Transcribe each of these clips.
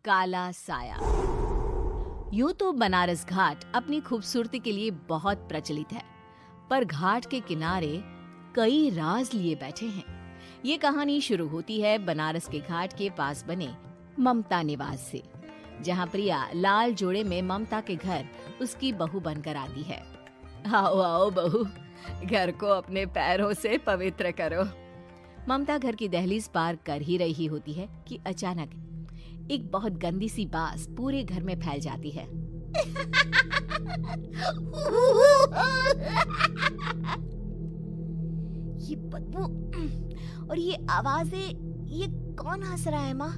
काला साया। यूं तो बनारस घाट अपनी खूबसूरती के लिए बहुत प्रचलित है, पर घाट के किनारे कई राज लिए बैठे हैं। ये कहानी शुरू होती है बनारस के घाट के पास बने ममता निवास से, जहाँ प्रिया लाल जोड़े में ममता के घर उसकी बहू बनकर आती है। आओ आओ बहू, घर को अपने पैरों से पवित्र करो। ममता घर की दहलीज पार कर ही रही होती है कि अचानक एक बहुत गंदी सी बास पूरे घर में फैल जाती है। ये बदबू और ये आवाजें, ये कौन हंस रहा है माँ?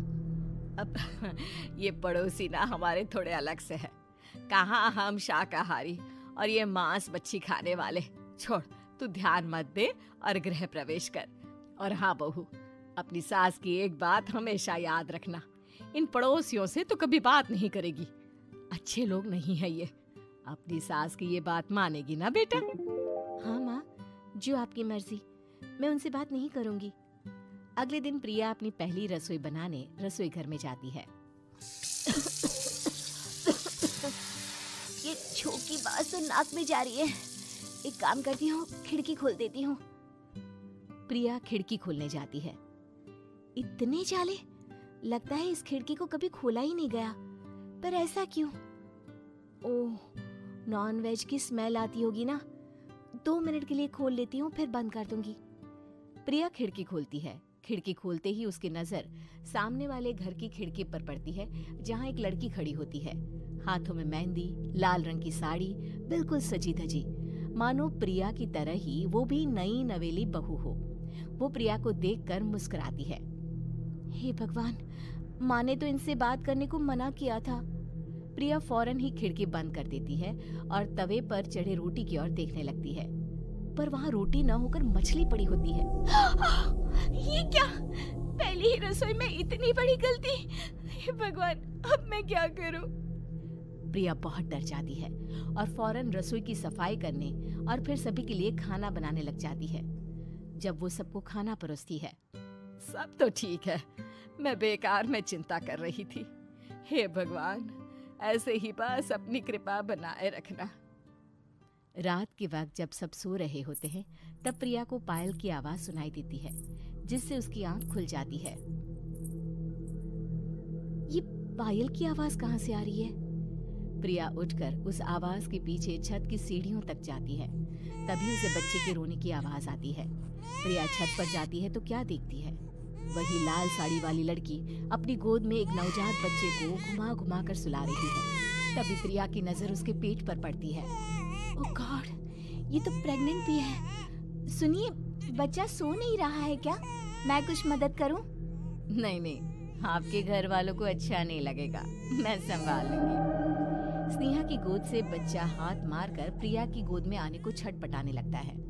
अब ये पड़ोसी ना हमारे थोड़े अलग से है। कहाँ हम शाकाहारी और ये मांस मच्छी खाने वाले। छोड़, तू ध्यान मत दे और गृह प्रवेश कर। और हाँ बहू, अपनी सास की एक बात हमेशा याद रखना, इन पड़ोसियों से तो कभी बात नहीं करेगी। अच्छे लोग नहीं है ये। अपनी सास की ये बात मानेगी ना बेटा? हाँ माँ, जो आपकी मर्जी, मैं उनसे बात नहीं करूंगी। अगले दिन प्रिया अपनी पहली रसोई बनाने रसोई घर में जाती है। ये छोकी बात तो नाक में जा रही है। एक काम करती हूँ, खिड़की खोल देती हूँ। प्रिया खिड़की खोलने जाती है। इतने जाले, लगता है इस खिड़की को कभी खोला ही नहीं गया। पर ऐसा क्यों? ओह, नॉन वेज की स्मेल आती होगी ना। 2 मिनट के लिए खोल लेती हूँ, फिर बंद कर दूंगी। प्रिया खिड़की खोलती है। खिड़की खोलते ही उसकी नजर सामने वाले घर की खिड़की पर पड़ती है, जहाँ एक लड़की खड़ी होती है, हाथों में मेहंदी, लाल रंग की साड़ी, बिल्कुल सजी धजी, मानो प्रिया की तरह ही वो भी नई नवेली बहू हो। वो प्रिया को देखकर मुस्कुराती है। हे भगवान, माँ ने तो इनसे बात करने को मना किया था। प्रिया फौरन ही खिड़की बंद कर देती है और तवे पर चढ़े रोटी की ओर देखने लगती है, पर वहाँ रोटी न होकर मछली पड़ी होती है। ये क्या? पहली ही रसोई में इतनी बड़ी गलती। हे भगवान, अब मैं क्या करूं? प्रिया बहुत डर जाती है और फौरन रसोई की सफाई करने और फिर सभी के लिए खाना बनाने लग जाती है। जब वो सबको खाना परोसती है, सब तो ठीक है, मैं बेकार में चिंता कर रही थी। हे भगवान, ऐसे ही बस अपनी कृपा बनाए रखना। रात के वक्त जब सब सो रहे होते हैं, तब प्रिया को पायल की आवाज सुनाई देती है, जिससे उसकी आंख खुल जाती है। ये पायल की आवाज कहाँ से आ रही है? प्रिया उठकर उस आवाज के पीछे छत की सीढ़ियों तक जाती है। तभी उसे बच्चे के रोने की आवाज आती है। प्रिया छत पर जाती है तो क्या देखती है? वही लाल साड़ी वाली लड़की अपनी गोद में एक नवजात बच्चे को घुमा घुमा कर सुला रही है। तभी प्रिया की नजर उसके पेट पर पड़ती है। ओह गॉड, ये तो प्रेग्नेंट भी है। सुनिए, बच्चा सो नहीं रहा है क्या? मैं कुछ मदद करूं? नहीं नहीं, आपके घर वालों को अच्छा नहीं लगेगा, मैं संभाल लूंगी। स्नेहा की गोद से बच्चा हाथ मारकर प्रिया की गोद में आने को छटपटाने लगता है।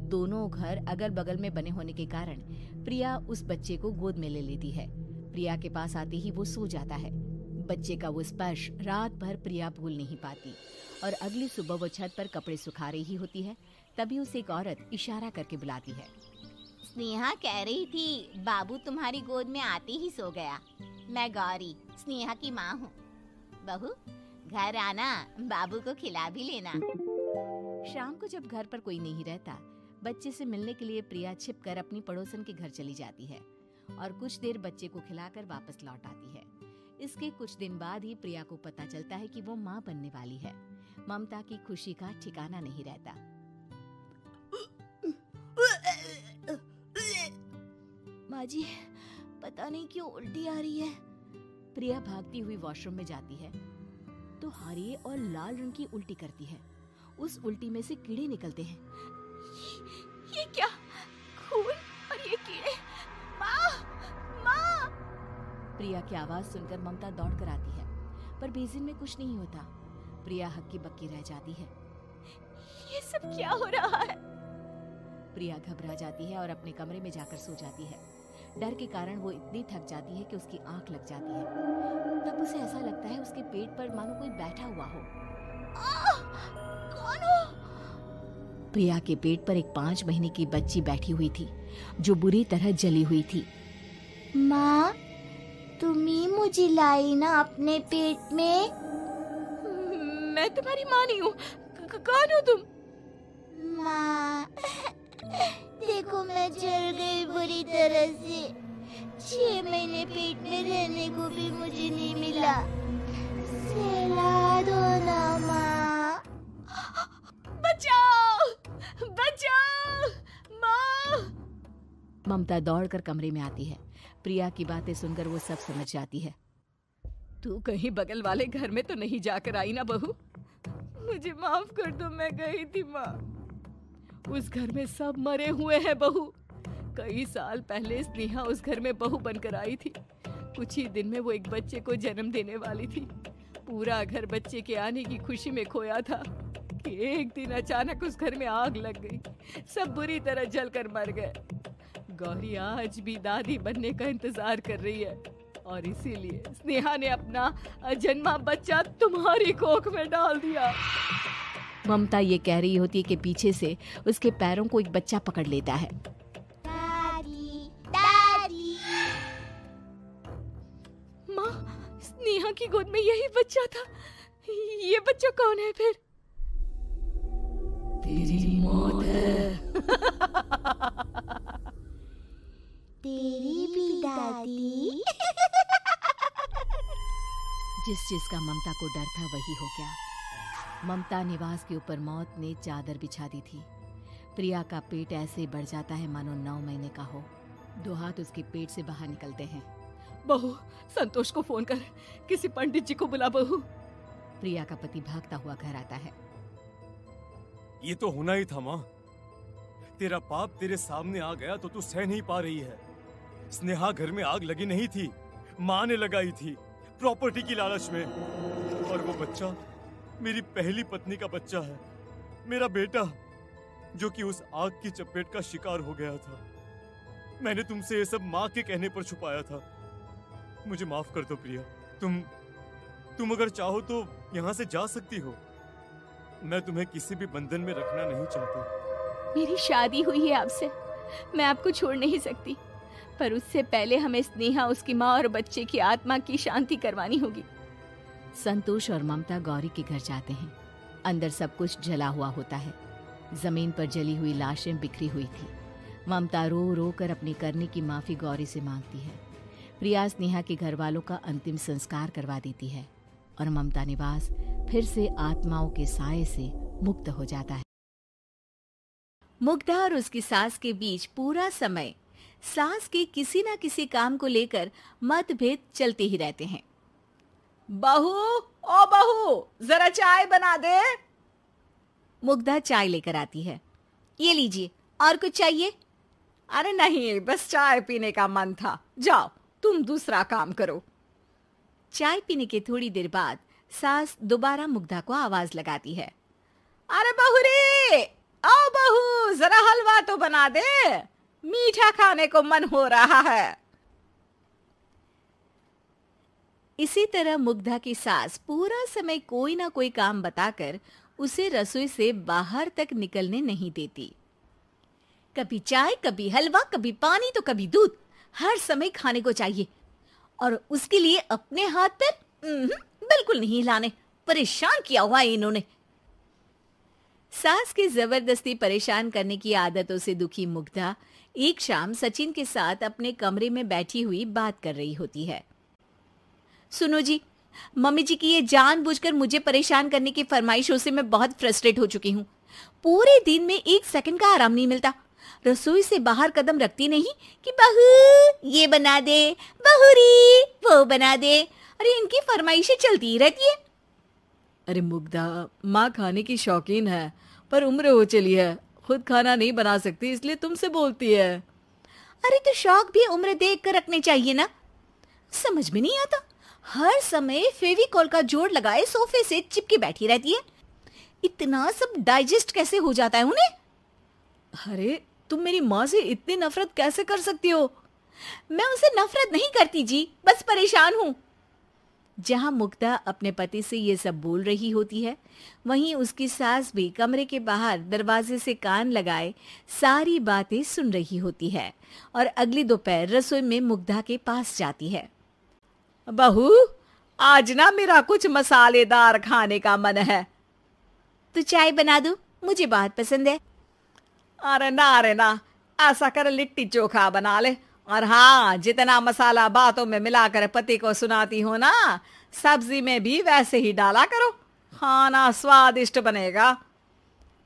दोनों घर अगल बगल में बने होने के कारण प्रिया उस बच्चे को गोद में ले लेती है। प्रिया के पास आते ही वो सो जाता है। बच्चे का वो स्पर्श रात भर प्रिया भूल नहीं पाती और अगली सुबह वो छत पर कपड़े सुखा रही होती है। तभी उसे एक औरत इशारा करके बुलाती है। स्नेहा कह रही थी बाबू तुम्हारी गोद में आते ही सो गया। मैं गौरी, स्नेहा की माँ हूँ। बहू, घर आना, बाबू को खिला भी लेना। शाम को जब घर पर कोई नहीं रहता, बच्चे से मिलने के लिए प्रिया छिपकर अपनी पड़ोसन के घर चली जाती है और कुछ देर बच्चे को खिलाकर वापस लौट आती है। इसके कुछ दिन बाद ही प्रिया को पता चलता है कि वो माँ बनने वाली है। ममता की खुशी का ठिकाना नहीं रहता। माँ जी, पता नहीं क्यों उल्टी आ रही है। प्रिया भागती हुई वॉशरूम में जाती है तो हरे और लाल रंग की उल्टी करती है। उस उल्टी में से कीड़े निकलते हैं। ये क्या? खून और ये कीड़े! माँ! माँ! प्रिया की आवाज सुनकर ममता दौड़ कर आती है, पर बेसिन में कुछ नहीं होता। प्रिया हक्की बक्की रह जाती है। ये सब क्या हो रहा है? प्रिया घबरा जाती है और अपने कमरे में जाकर सो जाती है। डर के कारण वो इतनी थक जाती है कि उसकी आंख लग जाती है। तब उसे ऐसा लगता है उसके पेट पर मानो कोई बैठा हुआ हो। कौन हो? प्रिया के पेट पर एक 5 महीने की बच्ची बैठी हुई थी, जो बुरी तरह जली हुई थी। माँ, तुम ही मुझे लाई ना अपने पेट में। मैं तुम्हारी माँ नहीं हूँ। कौन हो तुम? माँ, देखो मैं जल गई बुरी तरह से। 6 महीने पेट में रहने को भी मुझे नहीं मिला। सहला दो ना माँ। बचाओ, बचाओ, माँ। ममता दौड़कर कमरे में आती है। प्रिया की बातें सुनकर वो सब समझ जाती है। तू कहीं बगल वाले घर में तो नहीं जाकर आई ना बहू? मुझे माफ कर दो, मैं गई थी माँ। उस घर में सब मरे हुए हैं बहू। कई साल पहले स्नेहा उस घर में बहू बनकर आई थी। कुछ ही दिन में वो एक बच्चे को जन्म देने वाली थी। पूरा घर बच्चे के आने की खुशी में खोया था कि एक दिन अचानक उस घर में आग लग गई। सब बुरी तरह जलकर मर गए। गौरी आज भी दादी बनने का इंतजार कर रही है और इसीलिए स्नेहा ने अपना अजन्मा बच्चा तुम्हारी कोख में डाल दिया। ममता ये कह रही होती है कि पीछे से उसके पैरों को एक बच्चा पकड़ लेता है। दादी, दादी। माँ, स्नेहा की गोद में यही बच्चा था। ये बच्चा कौन है फिर? तेरी मौत है। तेरी भी दादी। जिस चीज का ममता को डर था वही हो गया। ममता निवास के ऊपर मौत ने चादर बिछा दी थी। प्रिया का पेट ऐसे बढ़ जाता है मानो 9 महीने का हो। 2 हाथ उसके पेट से बाहर निकलते हैं। बहू, संतोष को फोन कर, किसी पंडित जी को बुला बहू। प्रिया का पति भागता हुआ घर आता है। ये तो होना ही था माँ। तेरा पाप तेरे सामने आ गया तो तू सह नहीं पा रही है। स्नेहा घर में आग लगी नहीं थी, माँ ने लगाई थी, प्रॉपर्टी की लालच में। और वो बच्चा मेरी पहली पत्नी का बच्चा है, मेरा बेटा, जो कि उस आग की चपेट का शिकार हो गया था। मैंने तुमसे ये सब माँ के कहने पर छुपाया था। मुझे माफ कर दो प्रिया। तुम अगर चाहो तो यहाँ से जा सकती हो। मैं तुम्हें किसी भी बंधन में रखना नहीं चाहती। मेरी शादी हुई है आपसे, मैं आपको छोड़ नहीं सकती, पर उससे पहले हमें स्नेहा, उसकी माँ और बच्चे की आत्मा की शांति करवानी होगी। संतोष और ममता गौरी के घर जाते हैं। अंदर सब कुछ जला हुआ होता है। जमीन पर जली हुई लाशें बिखरी हुई थी। ममता रो रो कर अपने करने की माफी गौरी से मांगती है। प्रिया स्नेहा के घर वालों का अंतिम संस्कार करवा देती है और ममता निवास फिर से आत्माओं के साए से मुक्त हो जाता है। मुग्धा और उसकी सास के बीच पूरा समय सास के किसी न किसी काम को लेकर मतभेद चलते ही रहते हैं। बहू, ओ बहू, जरा चाय बना दे। मुग्धा चाय लेकर आती है। ये लीजिए, और कुछ चाहिए? अरे नहीं, बस चाय पीने का मन था। जाओ, तुम दूसरा काम करो। चाय पीने के थोड़ी देर बाद सास दोबारा मुग्धा को आवाज लगाती है। अरे बहू रे, आओ बहू, जरा हलवा तो बना दे, मीठा खाने को मन हो रहा है। इसी तरह मुग्धा की सास पूरा समय कोई ना कोई काम बताकर उसे रसोई से बाहर तक निकलने नहीं देती। कभी चाय, कभी हलवा, कभी पानी तो कभी दूध, हर समय खाने को चाहिए। और उसके लिए अपने हाथ पैर बिल्कुल नहीं हिलाने। परेशान किया हुआ है इन्होंने। सास के जबरदस्ती परेशान करने की आदतों से दुखी मुग्धा एक शाम सचिन के साथ अपने कमरे में बैठी हुई बात कर रही होती है। सुनो जी, मम्मी जी की ये जानबूझकर मुझे परेशान करने की फरमाइशों से मैं बहुत फ्रस्ट्रेट हो चुकी हूँ। पूरे दिन में 1 सेकंड का आराम नहीं मिलता। रसोई से बाहर कदम रखती नहीं कि बहू ये बना दे, बहुरी वो बना दे। अरे इनकी फरमाइशें चलती ही रहती है। अरे मुग्धा, माँ खाने की शौकीन है, पर उम्र हो चली है, खुद खाना नहीं बना सकती, इसलिए तुमसे बोलती है। अरे तो शौक भी उम्र देख कर रखने चाहिए ना। समझ में नहीं आता, हर समय फेविकॉल का जोड़ लगाए सोफे से चिपके बैठी रहती है। इतना सब डाइजेस्ट कैसे हो जाता है उन्हें? अरे तुम मेरी माँ से इतनी नफरत कैसे कर सकती हो? मैं उनसे नफरत नहीं करती जी, बस परेशान हूँ। जहां मुग्धा अपने पति से ये सब बोल रही होती है, वहीं उसकी सास भी कमरे के बाहर दरवाजे से कान लगाए सारी बातें सुन रही होती है और अगली दोपहर रसोई में मुग्धा के पास जाती है। बहू, आज ना मेरा कुछ मसालेदार खाने का मन है। तो चाय बना दूं? मुझे बहुत पसंद है। अरे ना, ऐसा कर लिट्टी चोखा बना ले। और हाँ, जितना मसाला बातों में मिलाकर पति को सुनाती हो ना, सब्जी में भी वैसे ही डाला करो, खाना स्वादिष्ट बनेगा।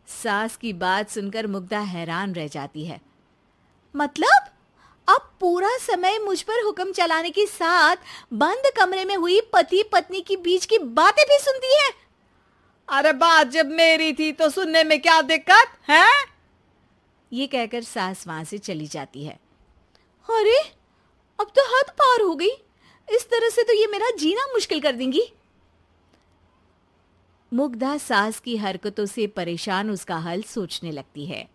सास की बात सुनकर मुग्धा हैरान रह जाती है। मतलब अब पूरा समय मुझ पर हुक्म चलाने के साथ बंद कमरे में हुई पति पत्नी की बीच की बातें भी सुनती है? अरे बात जब मेरी थी तो सुनने में क्या दिक्कत है? ये कहकर सास वहां से चली जाती है। अरे अब तो हद पार हो गई। इस तरह से तो ये मेरा जीना मुश्किल कर देंगी। मुग्धा सास की हरकतों से परेशान उसका हल सोचने लगती है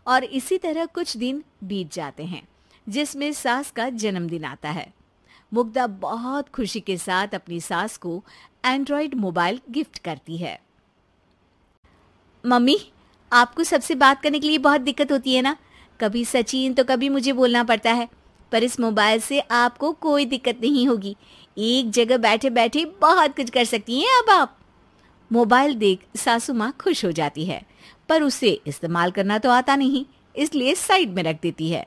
और इसी तरह कुछ दिन बीत जाते हैं, जिसमें सास का जन्मदिन आता है। मुग्धा बहुत खुशी के साथ अपनी सास को एंड्रॉयड मोबाइल गिफ्ट करती है। मम्मी, आपको सबसे बात करने के लिए बहुत दिक्कत होती है ना? कभी सचिन तो कभी मुझे बोलना पड़ता है, पर इस मोबाइल से आपको कोई दिक्कत नहीं होगी। एक जगह बैठे बैठे बहुत कुछ कर सकती हैं अब आप। मोबाइल देख सासू माँ खुश हो जाती है, पर उसे इस्तेमाल करना तो आता नहीं, इसलिए साइड में रख देती है।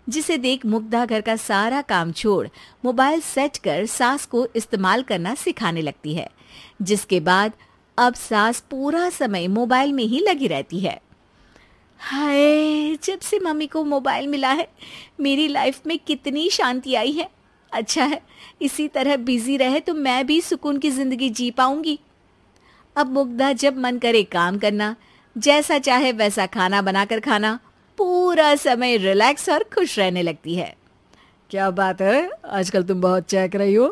जिसे देख मुग्धा घर का सारा काम छोड़ मोबाइल सेट कर सास को इस्तेमाल करना सिखाने लगती है, जिसके बाद अब सास पूरा समय मोबाइल में ही लगी रहती है। हाय, जब से मम्मी को मोबाइल मिला है मेरी लाइफ में कितनी शांति आई है। अच्छा है, इसी तरह बिजी रहे तो मैं भी सुकून की जिंदगी जी पाऊंगी। अब मुग्धा जब मन करे काम करना, जैसा चाहे वैसा खाना बनाकर खाना, पूरा समय रिलैक्स और खुश रहने लगती है। क्या बात है, आजकल तुम बहुत चहक रही हो।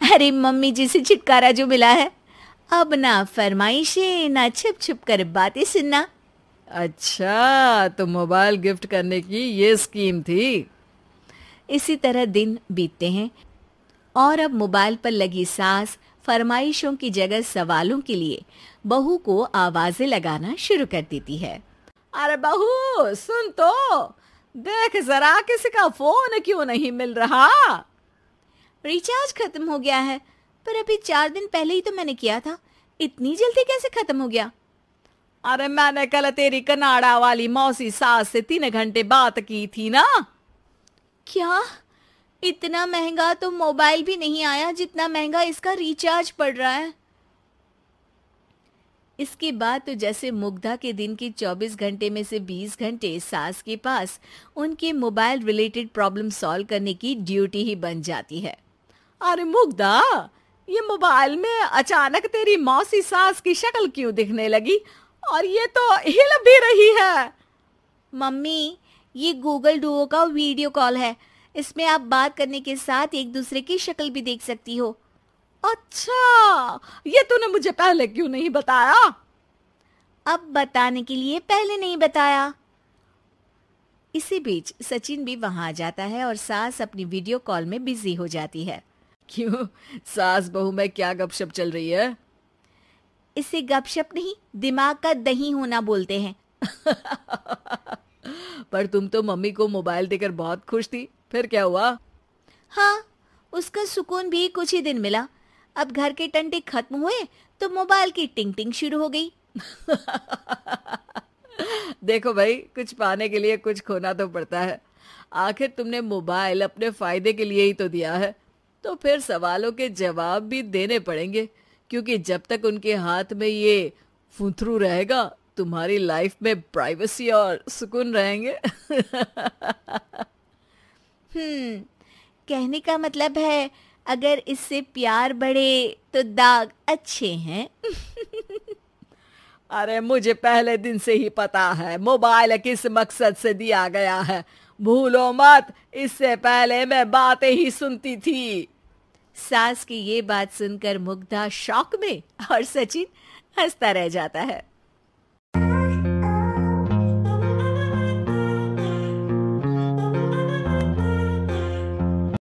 अरे मम्मी जी से छुटकारा जो मिला है, अब ना फरमाइशें ना छुप छुप कर बातें सुनना। अच्छा, तो मोबाइल गिफ्ट करने की ये स्कीम थी। इसी तरह दिन बीतते हैं और अब मोबाइल पर लगी सास फरमाइशों की जगह सवालों के लिए बहू को आवाजें लगाना शुरू कर देती है। अरे बहू सुन तो, देख जरा किसी का फोन क्यों नहीं मिल रहा? रिचार्ज खत्म हो गया है, पर अभी 4 दिन पहले ही तो मैंने किया था। इतनी जल्दी कैसे खत्म हो गया? अरे मैंने कल तेरी कनाडा वाली मौसी सास से 3 घंटे बात की थी ना। क्या? इतना महंगा तो मोबाइल भी नहीं आया जितना महंगा इसका रिचार्ज पड़ रहा है। इसके बाद तो जैसे मुग्धा के दिन के 24 घंटे में से 20 घंटे सास के पास उनके मोबाइल रिलेटेड प्रॉब्लम सॉल्व करने की ड्यूटी ही बन जाती है। अरे मुग्धा, ये मोबाइल में अचानक तेरी मौसी सास की शक्ल क्यों दिखने लगी? और ये तो हिल भी रही है। मम्मी, ये गूगल डुओ का वीडियो कॉल है। इसमें आप बात करने के साथ एक दूसरे की शक्ल भी देख सकती हो। अच्छा, ये तूने मुझे पहले क्यों नहीं बताया? अब बताने के लिए पहले नहीं बताया। इसी बीच सचिन भी वहां आ जाता है और सास अपनी वीडियो कॉल में बिजी हो जाती है। क्यों, सास बहू में क्या गपशप चल रही है? इसे गपशप नहीं, दिमाग का दही होना बोलते हैं। पर तुम तो मम्मी को मोबाइल देकर बहुत खुश थी, फिर क्या हुआ? हाँ, उसका सुकून भी कुछ ही दिन मिला। अब घर के टंटे खत्म हुए तो मोबाइल की टिंग टिंग शुरू हो गई। देखो भाई, कुछ पाने के लिए कुछ खोना तो पड़ता है। आखिर तुमने मोबाइल अपने फायदे के लिए ही तो दिया है, तो फिर सवालों के जवाब भी देने पड़ेंगे, क्योंकि जब तक उनके हाथ में ये फुंथरू रहेगा तुम्हारी लाइफ में प्राइवेसी और सुकून रहेंगे। कहने का मतलब है अगर इससे प्यार बढ़े तो दाग अच्छे हैं। अरे मुझे पहले दिन से ही पता है मोबाइल किस मकसद से दिया गया है। भूलो मत, इससे पहले मैं बातें ही सुनती थी। सास की ये बात सुनकर मुग्धा शॉक में और सचिन हंसता रह जाता है।